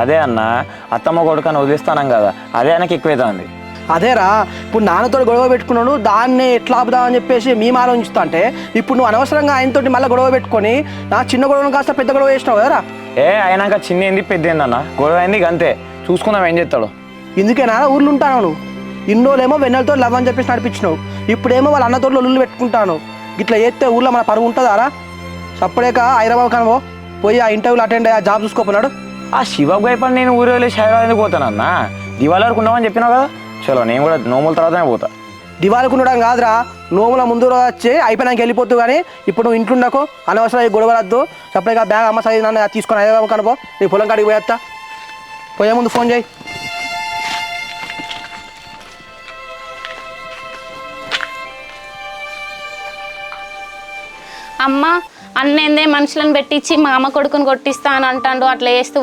అదే అన్న అత్తమ్మ కొడుకని వదిలిస్తానం కదా అదే ఆయనకి ఎక్కువైతుంది. అదేరా ఇప్పుడు నాన్నతో గొడవ పెట్టుకున్నాడు దాన్ని ఎట్లా ఆపుదామని చెప్పేసి మేము ఆలోచిస్తా అంటే ఇప్పుడు నువ్వు అనవసరంగా ఆయనతోటి మళ్ళీ గొడవ పెట్టుకొని నా చిన్న గొడవను కాస్త పెద్ద గొడవ చేసినావు కదరా. అయినాక చిన్న ఏంది పెద్ద ఏందన్న గొడవ అయింది అంతే చూసుకుందాం ఏం చేస్తాడు. ఇందుకేనా ఊర్లు ఉంటాను నువ్వు ఇన్నోలేమో వెన్నెలతో లవ్ అని చెప్పేసి నడిపించినావు ఇప్పుడేమో వాళ్ళ అన్నతో లొల్లు పెట్టుకుంటాను. ఇట్లా చేస్తే ఊర్లో మన పరువు ఉంటుందారా. సప్పుడేక హైదరాబాద్ కనుకో పోయి ఆ ఇంటర్వ్యూలు అటెండ్ అయ్యి ఆ జాబ్ చూసుకోపోన్నాడు. ఆ శివకు భయపడి నేను ఊరు వెళ్ళి హైదరాబాద్ ఎందుకు పోతానన్న దివాళి వరకు ఉన్నామని చెప్పినావు కదా. చలో నేను కూడా నోముల తర్వాతనే పోతా. దివాళికి ఉండడం కాదురా నోముల ముందు రోజు వచ్చి అయిపోయినాక వెళ్ళిపోతూ కానీ ఇప్పుడు నువ్వు ఇంట్లో ఉండకు అనవసరం గొడవలద్దు. సపరేట్గా బ్యాగ్ అమ్మ సైజు నన్ను తీసుకొని హైదరాబాద్ కనుకో నీ పొలం కాడికి పోయేస్తా. పోయే ముందు ఫోన్ చేయి. అమ్మ అన్నేందే మనుషులను పెట్టించి మా అమ్మ కొడుకుని కొట్టిస్తా అని అంటాడు. అట్లా చేస్తూ